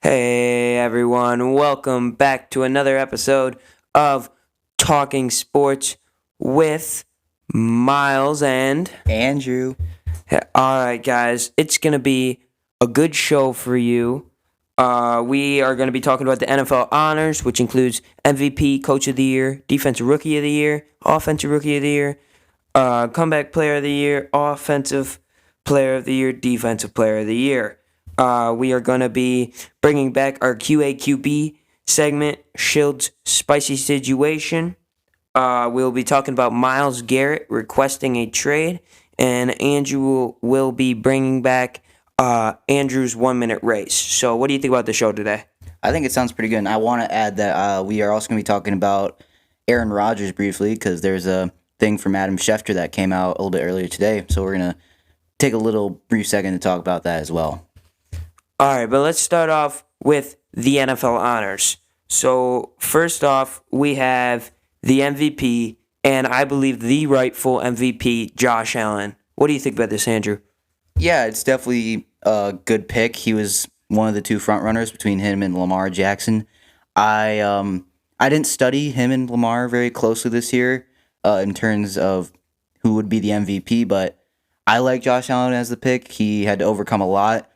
Hey everyone, welcome back to another episode of Talking Sports with Myles and Andrew. Alright guys, it's going to be a good show for you. We are going to be talking about the NFL honors, which includes MVP, Coach of the Year, Defensive Rookie of the Year, Offensive Rookie of the Year, Comeback Player of the Year, Offensive Player of the Year, Defensive Player of the Year. We are going to be bringing back our QAQB segment, SCHILD'S Spicy Situation. We'll be talking about Myles Garrett requesting a trade, and Andrew will be bringing back Andrew's 1-minute race. So what do you think about the show today? I think it sounds pretty good. And I want to add that we are also going to be talking about Aaron Rodgers briefly because there's a thing from Adam Schefter that came out a little bit earlier today. So we're going to take a little brief second to talk about that as well. All right, but let's start off with the NFL honors. So first off, we have the MVP, and I believe the rightful MVP, Josh Allen. What do you think about this, Andrew? Yeah, it's definitely a good pick. He was one of the two front runners between him and Lamar Jackson. I didn't study him and Lamar very closely this year in terms of who would be the MVP, but I like Josh Allen as the pick. He had to overcome a lot.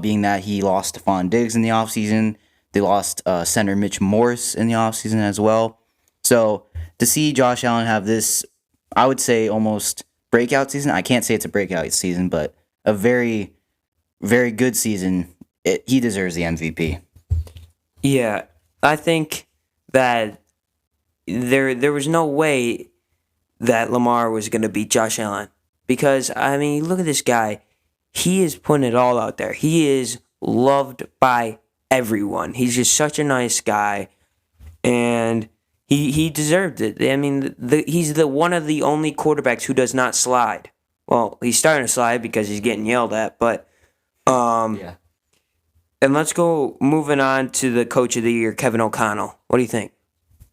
Being that he lost Stephon Diggs in the offseason. They lost center Mitch Morse in the offseason as well. So to see Josh Allen have this, I would say almost breakout season. I can't say it's a breakout season, but a very, very good season. He deserves the MVP. Yeah, I think that there was no way that Lamar was going to beat Josh Allen. Because, I mean, look at this guy. He is putting it all out there. He is loved by everyone. He's just such a nice guy, and he deserved it. I mean, he's the one of the only quarterbacks who does not slide. Well, he's starting to slide because he's getting yelled at, but Yeah. And let's go moving on to the Coach of the Year, Kevin O'Connell. What do you think?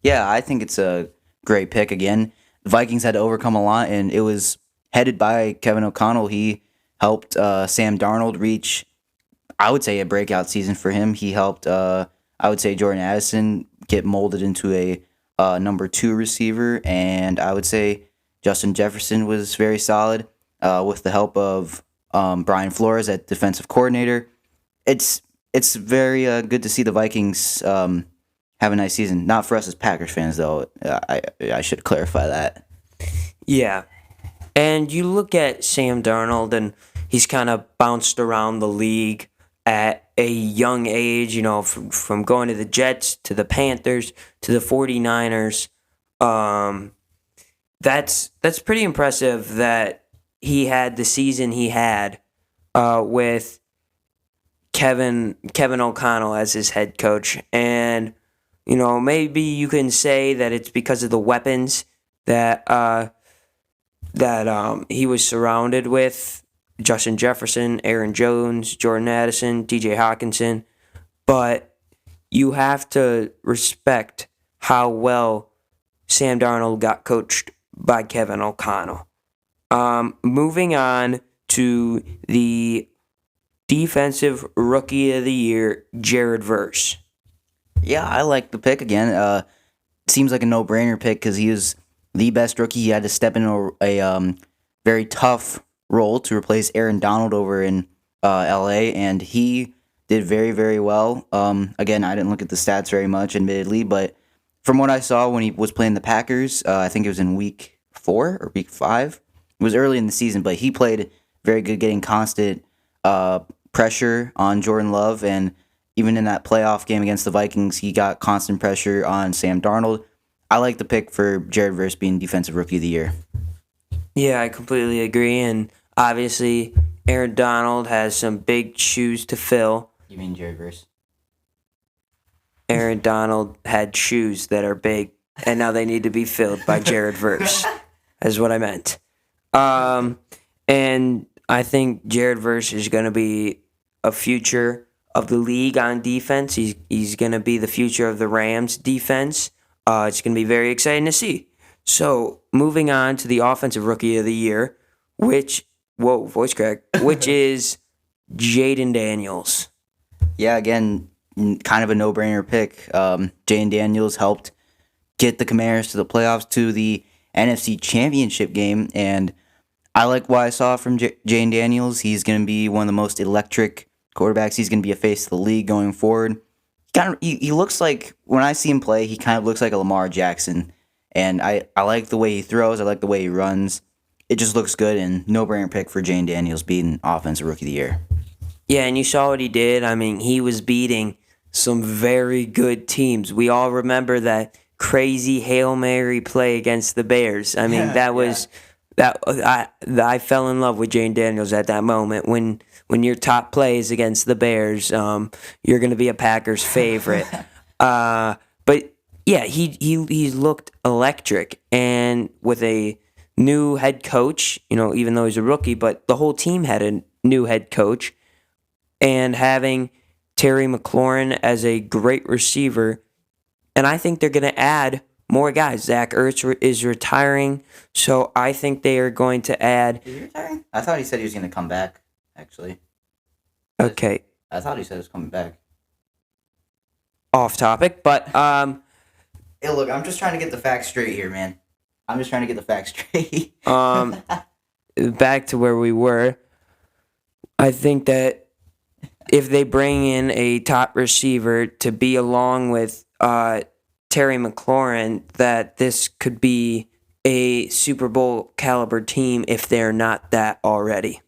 Yeah, I think it's a great pick again. The Vikings had to overcome a lot, and it was headed by Kevin O'Connell. He helped Sam Darnold reach, I would say, a breakout season for him. He helped, I would say, Jordan Addison get molded into a number 2 receiver, and I would say Justin Jefferson was very solid with the help of Brian Flores at defensive coordinator. It's very good to see the Vikings have a nice season. Not for us as Packers fans, though. I should clarify that. Yeah. And you look at Sam Darnold, and he's kind of bounced around the league at a young age, from going to the Jets to the Panthers to the 49ers. That's pretty impressive that he had the season he had with Kevin O'Connell as his head coach. And, maybe you can say that it's because of the weapons that he was surrounded with: Justin Jefferson, Aaron Jones, Jordan Addison, DJ Hawkinson. But you have to respect how well Sam Darnold got coached by Kevin O'Connell. Moving on to the Defensive Rookie of the Year, Jared Verse. Yeah, I like the pick again. Seems like a no-brainer pick because he was the best rookie. He had to step in a very tough role to replace Aaron Donald over in LA, and he did very, very well. Again, I didn't look at the stats very much, admittedly, but from what I saw when he was playing the Packers, I think it was in week 4 or week 5. It was early in the season, but he played very good, getting constant pressure on Jordan Love, and even in that playoff game against the Vikings, he got constant pressure on Sam Darnold. I like the pick for Jared Verse being Defensive Rookie of the Year. Yeah, I completely agree. And obviously, Aaron Donald has some big shoes to fill. You mean Jared Verse? Aaron Donald had shoes that are big, and now they need to be filled by Jared Verse. That's what I meant. And I think Jared Verse is going to be a future of the league on defense. He's going to be the future of the Rams defense. It's going to be very exciting to see. So, moving on to the Offensive Rookie of the Year, which is Jaden Daniels. Yeah, again, kind of a no-brainer pick. Jane Daniels helped get the Commanders to the playoffs, to the NFC Championship game, and I like what I saw from Jane Daniels. He's going to be one of the most electric quarterbacks. He's going to be a face of the league going forward. He looks like, when I see him play, he kind of looks like a Lamar Jackson, and I like the way he throws. I like the way he runs. It just looks good, and no-brainer pick for Jane Daniels being Offensive Rookie of the Year. Yeah, and you saw what he did. I mean, he was beating some very good teams. We all remember that crazy Hail Mary play against the Bears. I mean, that was I fell in love with Jane Daniels at that moment. When your top play is against the Bears, you're going to be a Packers favorite. But yeah, he looked electric, and with a new head coach, even though he's a rookie, but the whole team had a new head coach. And having Terry McLaurin as a great receiver, and I think they're going to add more guys. Zach Ertz is retiring, so I think they are going to add. Is he retiring? I thought he said he was going to come back, actually. Okay. I thought he said he was coming back. Off topic, but Hey, look, I'm just trying to get the facts straight here, man. I'm just trying to get the facts straight. Back to where we were. I think that if they bring in a top receiver to be along with Terry McLaurin, that this could be a Super Bowl caliber team if they're not that already.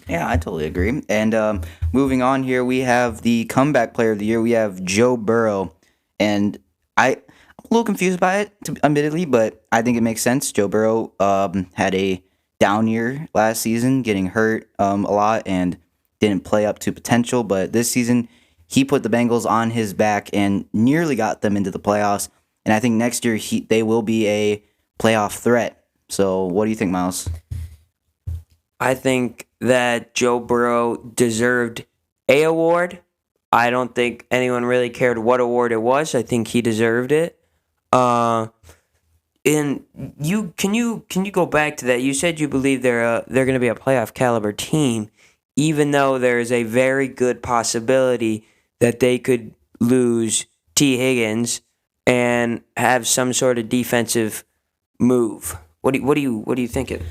Yeah, I totally agree. And moving on here, we have the comeback player of the year. We have Joe Burrow. And I'm a little confused by it, admittedly, but I think it makes sense. Joe Burrow had a down year last season, getting hurt a lot, and didn't play up to potential, but this season he put the Bengals on his back and nearly got them into the playoffs. And I think next year they will be a playoff threat. So what do you think, Myles? I think that Joe Burrow deserved an award. I don't think anyone really cared what award it was. I think he deserved it. And can you go back to that? You said you believe they're going to be a playoff caliber team, even though there is a very good possibility that they could lose T. Higgins and have some sort of defensive move. What do you think of?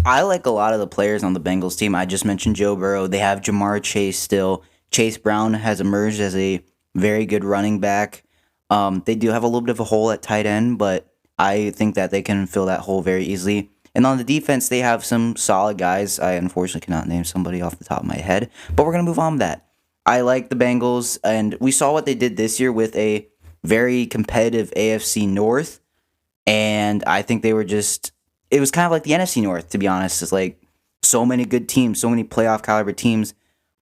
I like a lot of the players on the Bengals team. I just mentioned Joe Burrow. They have Jamar Chase still. Chase Brown has emerged as a very good running back. They do have a little bit of a hole at tight end, but I think that they can fill that hole very easily. And on the defense, they have some solid guys. I unfortunately cannot name somebody off the top of my head, but we're going to move on with that. I like the Bengals, and we saw what they did this year with a very competitive AFC North, and I think they were it was kind of like the NFC North, to be honest. It's like so many good teams, so many playoff caliber teams.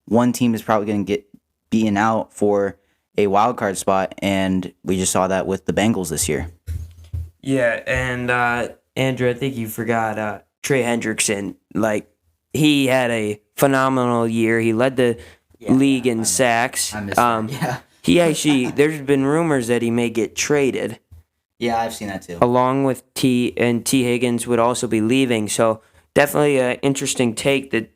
One team is probably going to get beaten out for a wild card spot, and we just saw that with the Bengals this year. Yeah, and Andrew, I think you forgot Trey Hendrickson. Like, he had a phenomenal year. He led the league in sacks. I missed that. Yeah. He actually, there's been rumors that he may get traded. Yeah, I've seen that too. Along with T Higgins would also be leaving. So definitely an interesting take that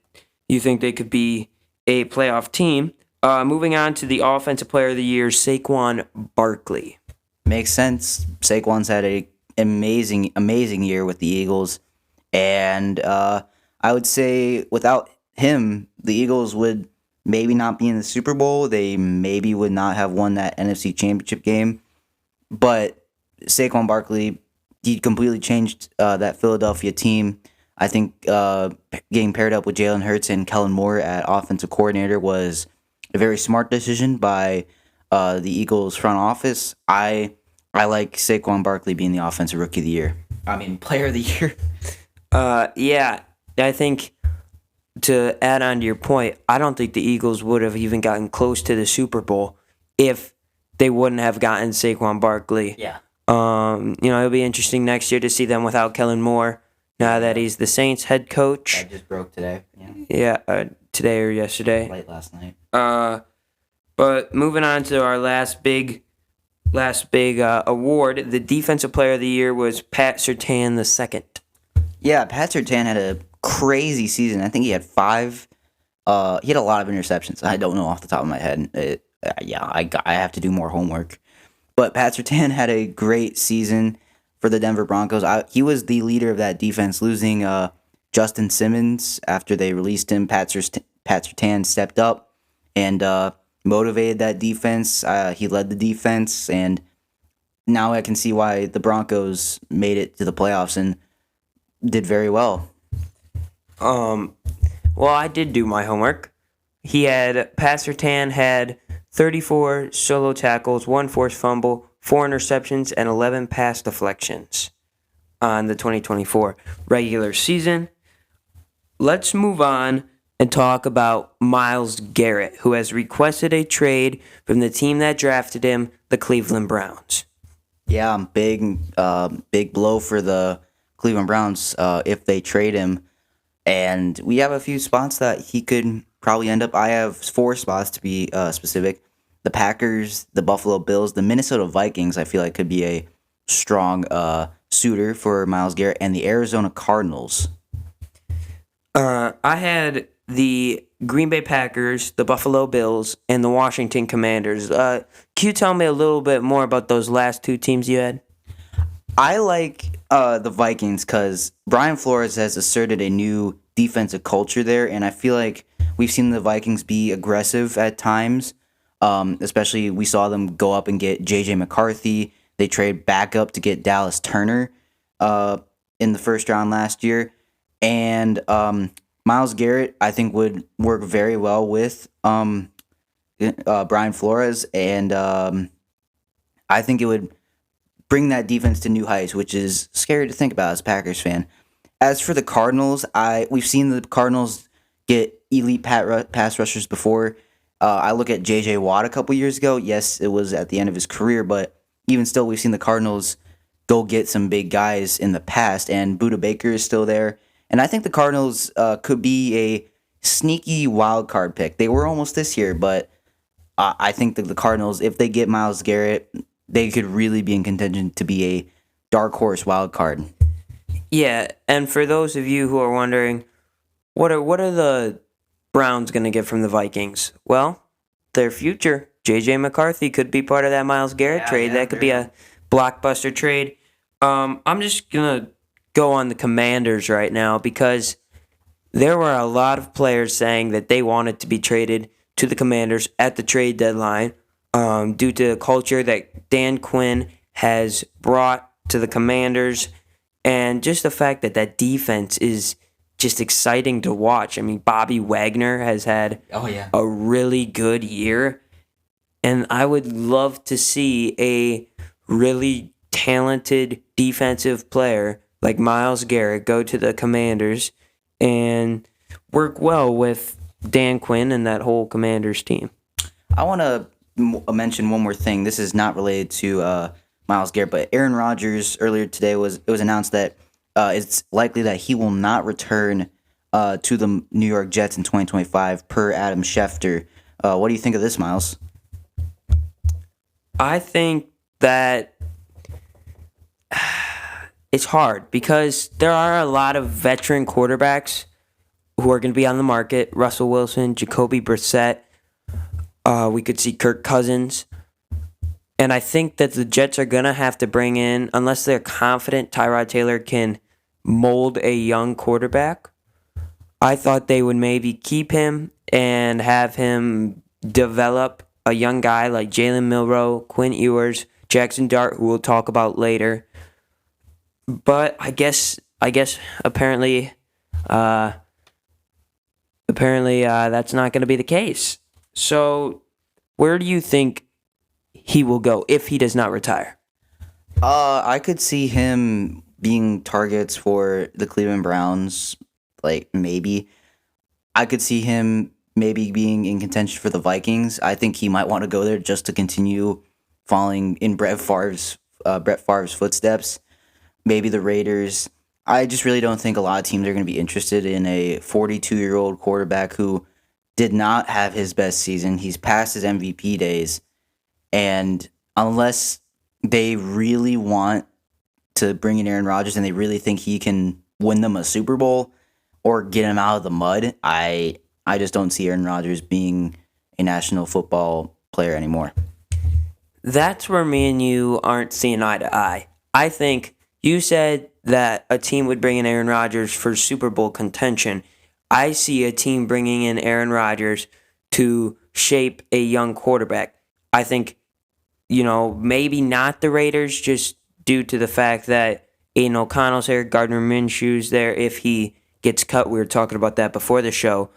you think they could be a playoff team. Moving on to the Offensive Player of the Year, Saquon Barkley. Makes sense. Saquon's had a amazing year with the Eagles, and I would say without him, the Eagles would maybe not be in the Super Bowl. They maybe would not have won that NFC Championship game. But Saquon Barkley, he completely changed that Philadelphia team. I think getting paired up with Jalen Hurts and Kellen Moore at offensive coordinator was a very smart decision by the Eagles front office. I like Saquon Barkley being the Offensive Rookie of the Year. I mean, Player of the Year. Yeah, I think to add on to your point, I don't think the Eagles would have even gotten close to the Super Bowl if they wouldn't have gotten Saquon Barkley. Yeah. It'll be interesting next year to see them without Kellen Moore now that he's the Saints head coach. That just broke today. Yeah, today or yesterday. Late last night. But moving on to our last big award, the Defensive Player of the Year was Pat Surtain II. Yeah, Pat Surtain had a crazy season. I think he had 5. He had a lot of interceptions. I don't know off the top of my head. I have to do more homework. But Pat Surtain had a great season for the Denver Broncos. He was the leader of that defense, losing Justin Simmons after they released him. Pat Surtain stepped up and motivated that defense. He led the defense, and now I can see why the Broncos made it to the playoffs and did very well. Well, I did do my homework. Pat Surtain had 34 solo tackles, 1 forced fumble, 4 interceptions, and 11 pass deflections on the 2024 regular season. Let's move on and talk about Myles Garrett, who has requested a trade from the team that drafted him, the Cleveland Browns. Yeah, big blow for the Cleveland Browns if they trade him. And we have a few spots that he could probably end up. I have 4 spots to be specific. The Packers, the Buffalo Bills, the Minnesota Vikings, I feel like could be a strong suitor for Myles Garrett, and the Arizona Cardinals. I had the Green Bay Packers, the Buffalo Bills, and the Washington Commanders. Can you tell me a little bit more about those last 2 teams you had? I like the Vikings because Brian Flores has asserted a new defensive culture there, and I feel like we've seen the Vikings be aggressive at times. Especially we saw them go up and get J.J. McCarthy. They trade back up to get Dallas Turner in the first round last year. And Myles Garrett, I think, would work very well with Brian Flores. And I think it would bring that defense to new heights, which is scary to think about as a Packers fan. As for the Cardinals, we've seen the Cardinals get elite pass rushers before. I look at J.J. Watt a couple years ago. Yes, it was at the end of his career, but even still, we've seen the Cardinals go get some big guys in the past, and Budda Baker is still there. And I think the Cardinals could be a sneaky wild card pick. They were almost this year, but I think that the Cardinals, if they get Myles Garrett, they could really be in contention to be a dark horse wild card. Yeah, and for those of you who are wondering, what are the Browns going to get from the Vikings? Well, their future. J.J. McCarthy could be part of that Myles Garrett trade. That could be a blockbuster trade. I'm just going to go on the Commanders right now because there were a lot of players saying that they wanted to be traded to the Commanders at the trade deadline due to the culture that Dan Quinn has brought to the Commanders and just the fact that that defense is just exciting to watch. I mean, Bobby Wagner has had a really good year, and I would love to see a really talented defensive player like Myles Garrett go to the Commanders and work well with Dan Quinn and that whole Commanders team. I want to mention one more thing. This is not related to Myles Garrett, but Aaron Rodgers earlier today it was announced that it's likely that he will not return to the New York Jets in 2025 per Adam Schefter. What do you think of this, Myles? I think that it's hard because there are a lot of veteran quarterbacks who are going to be on the market. Russell Wilson, Jacoby Brissett. We could see Kirk Cousins. And I think that the Jets are going to have to bring in, unless they're confident Tyrod Taylor can mold a young quarterback, I thought they would maybe keep him and have him develop a young guy like Jalen Milroe, Quinn Ewers, Jackson Dart, who we'll talk about later. But I guess apparently that's not going to be the case. So where do you think he will go if he does not retire? I could see him being targets for the Cleveland Browns. Like, maybe. I could see him maybe being in contention for the Vikings. I think he might want to go there just to continue following in Brett Favre's footsteps. Maybe the Raiders. I just really don't think a lot of teams are going to be interested in a 42-year-old quarterback who did not have his best season. He's past his MVP days. And unless they really want to bring in Aaron Rodgers and they really think he can win them a Super Bowl or get him out of the mud, I just don't see Aaron Rodgers being a National Football player anymore. That's where me and you aren't seeing eye to eye. I think you said that a team would bring in Aaron Rodgers for Super Bowl contention. I see a team bringing in Aaron Rodgers to shape a young quarterback. I think, maybe not the Raiders just due to the fact that Aiden O'Connell's there, Gardner Minshew's there if he gets cut. We were talking about that before the show.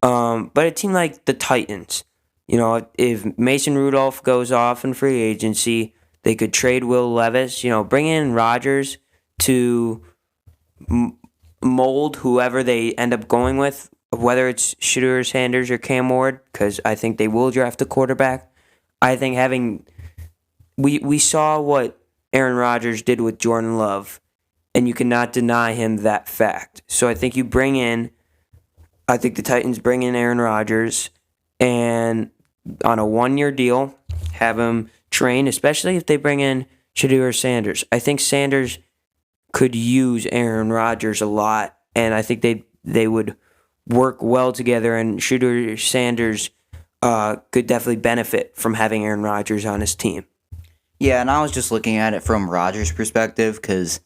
But a team like the Titans, if Mason Rudolph goes off in free agency, they could trade Will Levis, bring in Rodgers to mold whoever they end up going with, whether it's Shedeur Sanders or Cam Ward, because I think they will draft a quarterback. I think we saw what Aaron Rodgers did with Jordan Love, and you cannot deny him that fact. So I think I think the Titans bring in Aaron Rodgers and on a 1-year deal, have him train, especially if they bring in Shedeur Sanders. I think Sanders could use Aaron Rodgers a lot, and I think they would work well together, and Shedeur Sanders could definitely benefit from having Aaron Rodgers on his team. Yeah, and I was just looking at it from Rodgers' perspective because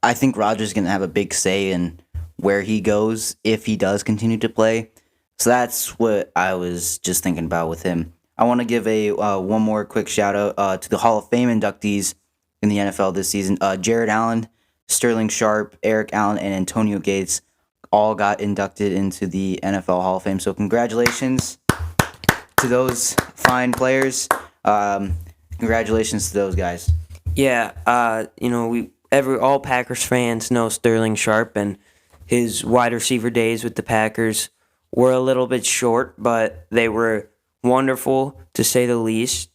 I think Rodgers is going to have a big say in where he goes if he does continue to play. So that's what I was just thinking about with him. I want to give one more quick shout out to the Hall of Fame inductees in the NFL this season. Jared Allen, Sterling Sharp, Eric Allen, and Antonio Gates all got inducted into the NFL Hall of Fame. So congratulations to those fine players. Congratulations to those guys. Yeah, all Packers fans know Sterling Sharp, and his wide receiver days with the Packers were a little bit short, but they were wonderful to say the least.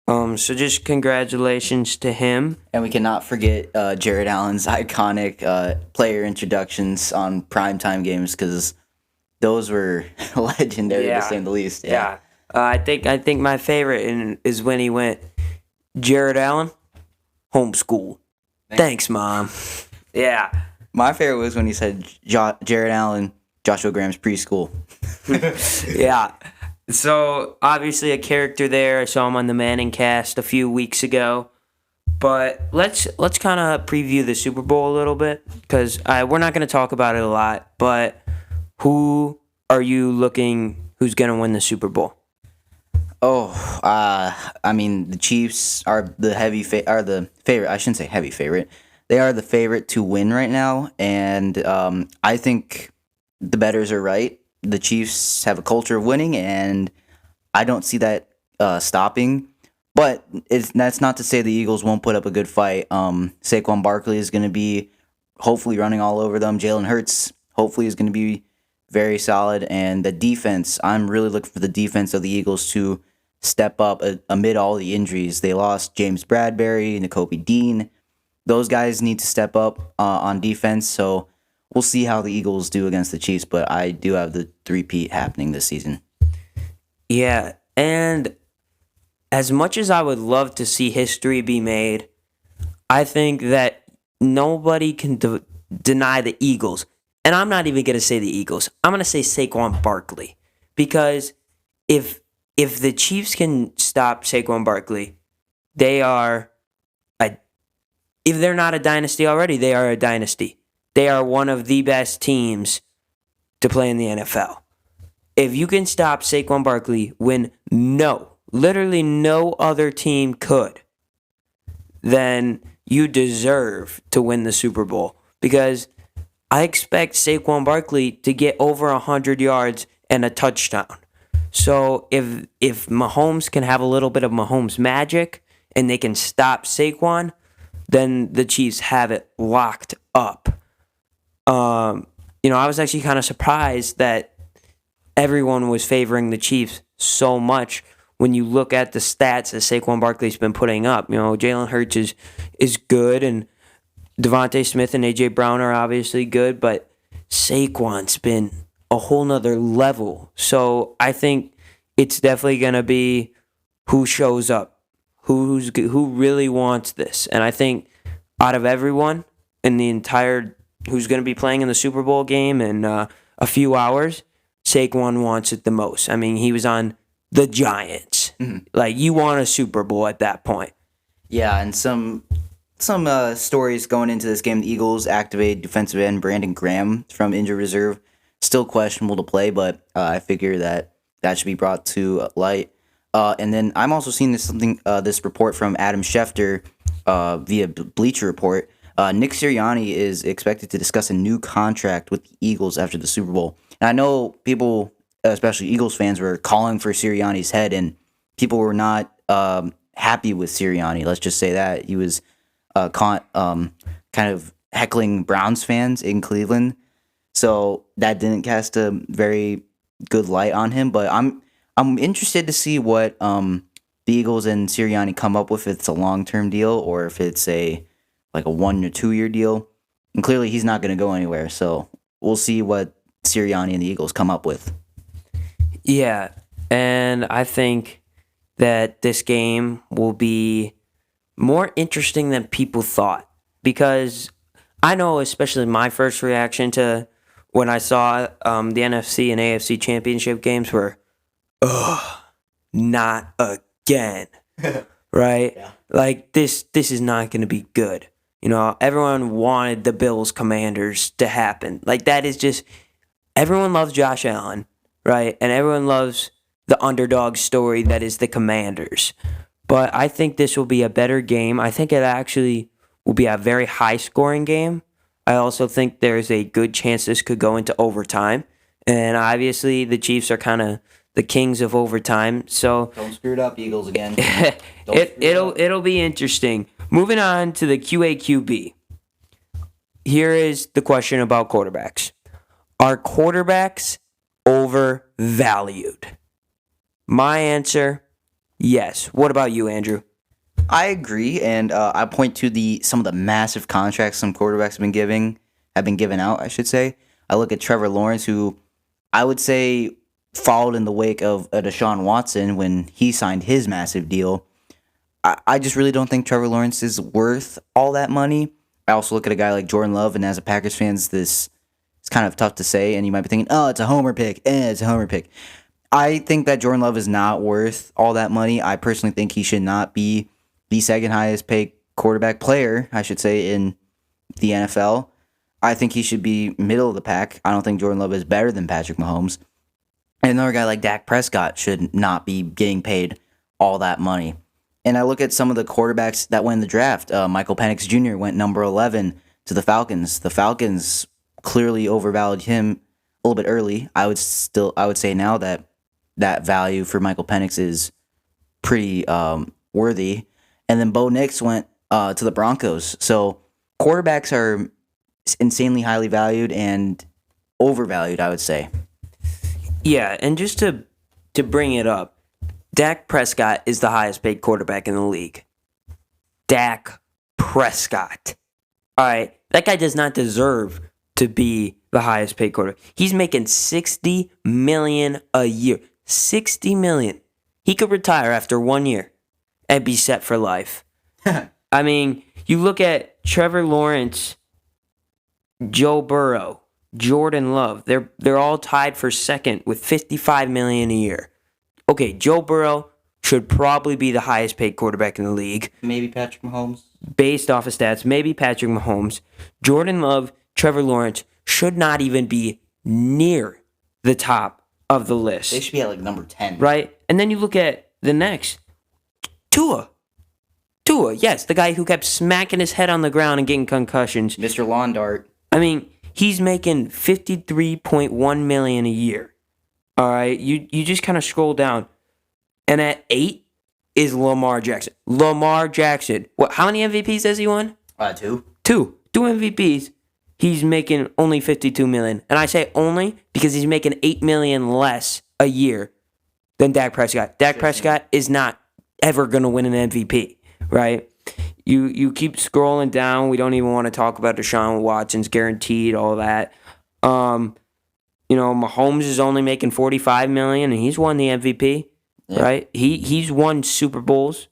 So just congratulations to him. And we cannot forget Jared Allen's iconic player introductions on primetime games because those were legendary to say the least. Yeah. I think my favorite is when he went, Jared Allen, homeschool. Thanks, Mom. Yeah. My favorite was when he said Jared Allen, Joshua Graham's preschool. Yeah. So, obviously a character there. I saw him on the Manning cast a few weeks ago. But let's kind of preview the Super Bowl a little bit because we're not going to talk about it a lot. But who are you looking? Who's going to win the Super Bowl? The Chiefs are the favorite. I shouldn't say heavy favorite. They are the favorite to win right now, and I think the bettors are right. The Chiefs have a culture of winning, and I don't see that stopping. But that's not to say the Eagles won't put up a good fight. Saquon Barkley is going to be hopefully running all over them. Jalen Hurts hopefully is going to be very solid, and the defense. I'm really looking for the defense of the Eagles to step up amid all the injuries. They lost James Bradbury, Nakobe Dean. Those guys need to step up on defense. So we'll see how the Eagles do against the Chiefs, but I do have the three-peat happening this season. Yeah, and as much as I would love to see history be made, I think that nobody can deny the Eagles. And I'm not even going to say the Eagles. I'm going to say Saquon Barkley. Because if the Chiefs can stop Saquon Barkley, if they're not a dynasty already, they are a dynasty. They are one of the best teams to play in the NFL. If you can stop Saquon Barkley when literally no other team could, then you deserve to win the Super Bowl. Because I expect Saquon Barkley to get over 100 yards and a touchdown. So if Mahomes can have a little bit of Mahomes magic and they can stop Saquon, then the Chiefs have it locked up. I was actually kind of surprised that everyone was favoring the Chiefs so much when you look at the stats that Saquon Barkley's been putting up. Jalen Hurts is good, and Devontae Smith and A.J. Brown are obviously good, but Saquon's been a whole nother level. So I think it's definitely going to be who shows up, who really wants this. And I think out of everyone in the entire who's going to be playing in the Super Bowl game in a few hours, Saquon wants it the most. I mean, he was on the Giants. Like, you want a Super Bowl at that point. Yeah, and some stories going into this game. The Eagles activated defensive end Brandon Graham from injured reserve. Still questionable to play, but I figure that should be brought to light. And then I'm also seeing this report from Adam Schefter via Bleacher Report. Nick Sirianni is expected to discuss a new contract with the Eagles after the Super Bowl. And I know people, especially Eagles fans, were calling for Sirianni's head, and people were not happy with Sirianni. Let's just say that he was kind of heckling Browns fans in Cleveland, so that didn't cast a very good light on him. But I'm interested to see what the Eagles and Sirianni come up with. If it's a long-term deal or if it's a 1 or 2 year deal. And clearly he's not going to go anywhere, so we'll see what Sirianni and the Eagles come up with. Yeah, and I think that this game will be more interesting than people thought, because I know, especially my first reaction to when I saw the NFC and AFC championship games were, not again, right? Yeah. Like, this is not going to be good. You know, everyone wanted the Bills Commanders to happen. Like, that is just, everyone loves Josh Allen, right? And everyone loves the underdog story that is the Commanders. But I think this will be a better game. I think it actually will be a very high-scoring game. I also think there's a good chance this could go into overtime. And obviously, the Chiefs are kind of the kings of overtime. So don't screw it up, Eagles, again. It'll be interesting. Moving on to the QAQB. Here is the question about quarterbacks. Are quarterbacks overvalued? My answer, yes. What about you, Andrew? I agree, and I point to some of the massive contracts some quarterbacks have been given out, I should say. I look at Trevor Lawrence, who I would say followed in the wake of Deshaun Watson when he signed his massive deal. I just really don't think Trevor Lawrence is worth all that money. I also look at a guy like Jordan Love, and as a Packers fan, it's kind of tough to say, and you might be thinking, oh, it's a homer pick. It's a homer pick. I think that Jordan Love is not worth all that money. I personally think he should not be the second highest paid quarterback player, I should say, in the NFL. I think he should be middle of the pack. I don't think Jordan Love is better than Patrick Mahomes. And another guy like Dak Prescott should not be getting paid all that money. And I look at some of the quarterbacks that went in the draft. Michael Penix Jr. went number 11 to the Falcons. The Falcons clearly overvalued him a little bit early. I would say now that value for Michael Penix is pretty worthy. And then Bo Nix went to the Broncos. So quarterbacks are insanely highly valued and overvalued, I would say. Yeah, and just to bring it up, Dak Prescott is the highest paid quarterback in the league. Dak Prescott. All right, that guy does not deserve to be the highest paid quarterback. He's making $60 million a year. $60 million. He could retire after 1 year and be set for life. I mean, you look at Trevor Lawrence, Joe Burrow, Jordan Love. They're all tied for second with $55 million a year. Okay, Joe Burrow should probably be the highest paid quarterback in the league. Maybe Patrick Mahomes. Based off of stats, maybe Patrick Mahomes. Jordan Love, Trevor Lawrence should not even be near the top of the list. They should be at like number 10. Right? And then you look at the next. Tua, yes, the guy who kept smacking his head on the ground and getting concussions. Mr. Lawn Dart. I mean, he's making $53.1 million a year. All right? You just kind of scroll down. And at 8 is Lamar Jackson. Lamar Jackson. What? How many MVPs has he won? 2. 2 MVPs. He's making only $52 million. And I say only because he's making $8 million less a year than Dak Prescott. Dak Prescott is not ever going to win an MVP, right? You keep scrolling down. We don't even want to talk about Deshaun Watson's guaranteed, all that. Mahomes is only making $45 million, and he's won the MVP, right? He's won Super Bowls.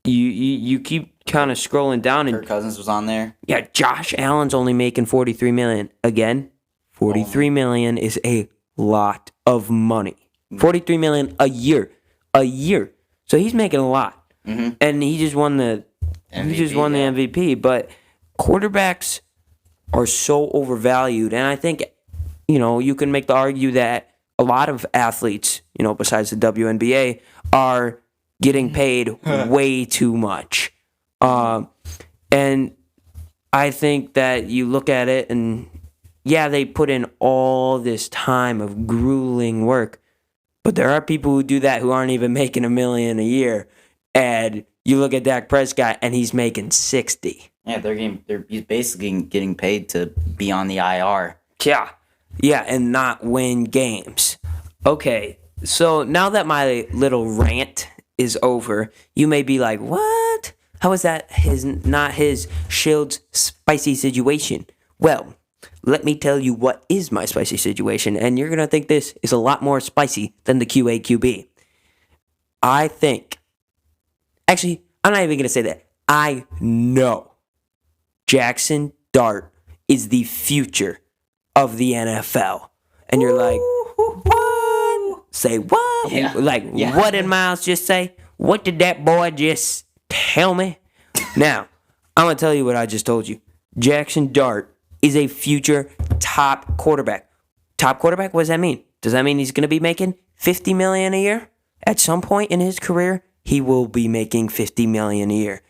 You keep kind of scrolling down, and Kirk Cousins was on there. Yeah, Josh Allen's only making $43 million. Again, $43 million is a lot of money. $43 million a year. a year. So he's making a lot. Mhm. And he just won the MVP. But quarterbacks are so overvalued. And I think, you can make the argue that a lot of athletes, besides the WNBA, are getting paid way too much. And I think that you look at it and, they put in all this time of grueling work, but there are people who do that who aren't even making $1 million a year. And you look at Dak Prescott and he's making 60. Yeah, he's basically getting paid to be on the IR. Yeah, and not win games. Okay, so now that my little rant is over, you may be like, what? How is that not his SCHILD'S spicy situation? Well, let me tell you what is my spicy situation, and you're going to think this is a lot more spicy than the QAQB. I think, actually, I'm not even going to say that. I know Jackson Dart is the future of the NFL. And you're like, what? Say what? Yeah. What did Myles just say? What did that boy just tell me? Now, I'm going to tell you what I just told you. Jackson Dart is a future top quarterback. Top quarterback? What does that mean? Does that mean he's going to be making $50 million a year? At some point in his career, he will be making $50 million a year.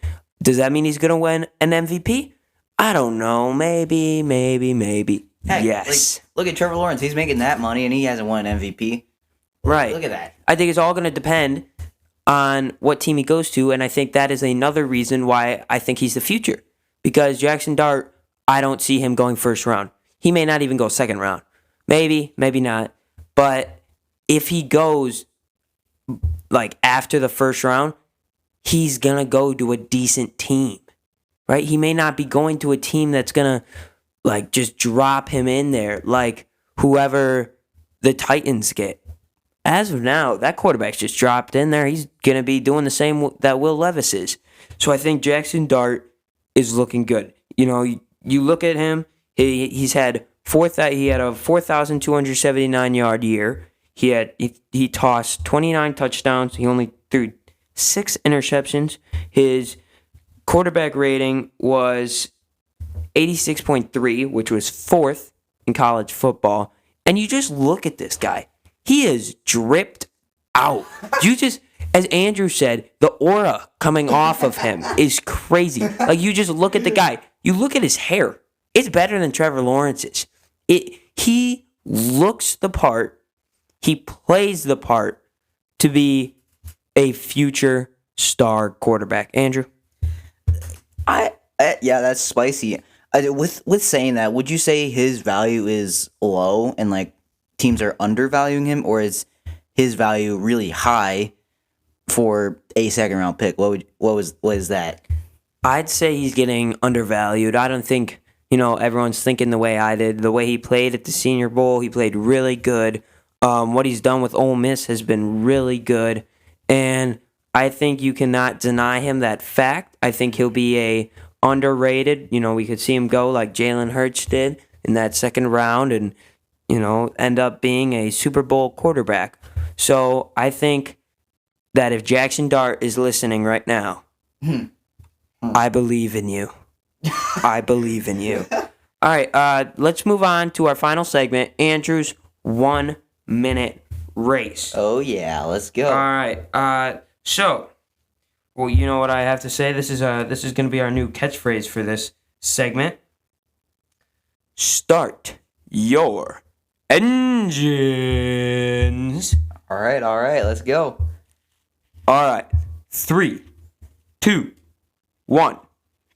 Does that mean he's going to win an MVP? I don't know. Maybe. Heck, Yes. look at Trevor Lawrence. He's making that money, and he hasn't won an MVP. Right. Look at that. I think it's all going to depend on what team he goes to, and I think that is another reason why I think he's the future. Because Jackson Dart, I don't see him going first round. He may not even go second round. Maybe not. But if he goes after the first round, he's going to go to a decent team. Right? He may not be going to a team that's going to just drop him in there like whoever the Titans get. As of now, that quarterback's just dropped in there. He's going to be doing the same that Will Levis is. So I think Jackson Dart is looking good. You look at him, he had a 4,279 yard year. He tossed 29 touchdowns. He only threw 6 interceptions. His quarterback rating was 86.3, which was 4th in college football. And you just look at this guy. He is dripped out. As Andrew said, the aura coming off of him is crazy. You just look at the guy. You look at his hair. It's better than Trevor Lawrence's. He looks the part. He plays the part to be a future star quarterback. Andrew? Yeah, that's spicy. With saying that, would you say his value is low and teams are undervaluing him, or is his value really high for a second round pick? What is that? I'd say he's getting undervalued. I don't think everyone's thinking the way I did. The way he played at the Senior Bowl, he played really good. What he's done with Ole Miss has been really good, and I think you cannot deny him that fact. I think he'll be a underrated. We could see him go like Jalen Hurts did in that second round and, end up being a Super Bowl quarterback. So I think that if Jackson Dart is listening right now, I believe in you. I believe in you. All right, let's move on to our final segment, Andrew's 1 minute race. Oh, yeah, let's go. All right, so... Well, you know what I have to say? This is going to be our new catchphrase for this segment. Start your engines. All right, let's go. All right. 3, 2, 1,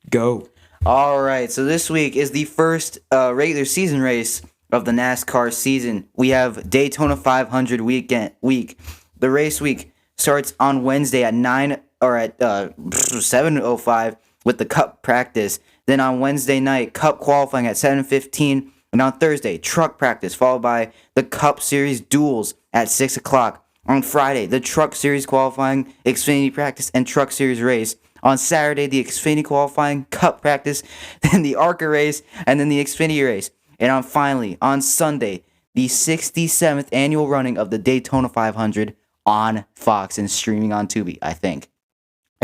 go. All right, so this week is the first regular season race of the NASCAR season. We have Daytona 500 week. The race week starts on Wednesday at 7:05 with the Cup practice. Then on Wednesday night, Cup qualifying at 7:15. And on Thursday, Truck practice, followed by the Cup Series duels at 6 o'clock. On Friday, the Truck Series qualifying, Xfinity practice, and Truck Series race. On Saturday, the Xfinity qualifying, Cup practice, then the ARCA race, and then the Xfinity race. And finally, on Sunday, the 67th annual running of the Daytona 500 on Fox and streaming on Tubi, I think.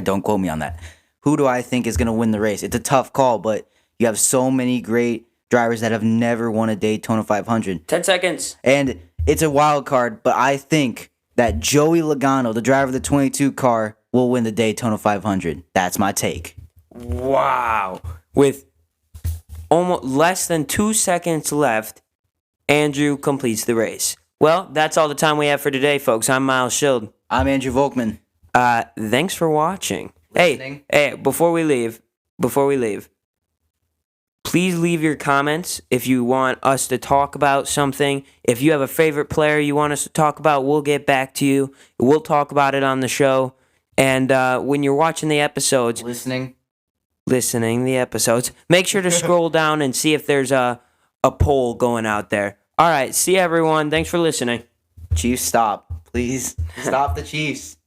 Don't quote me on that. Who do I think is going to win the race? It's a tough call, but you have so many great drivers that have never won a Daytona 500. 10 seconds. And it's a wild card, but I think that Joey Logano, the driver of the 22 car, will win the Daytona 500. That's my take. Wow. With almost less than 2 seconds left, Andrew completes the race. Well, that's all the time we have for today, folks. I'm Myles Schild. I'm Andrew Volkman. Thanks for watching. Listening. Hey, before we leave, please leave your comments if you want us to talk about something. If you have a favorite player you want us to talk about, we'll get back to you. We'll talk about it on the show. And when you're watching the episodes, Listening the episodes, make sure to scroll down and see if there's a poll going out there. All right, see you, everyone. Thanks for listening. Chiefs, stop. Please stop the Chiefs.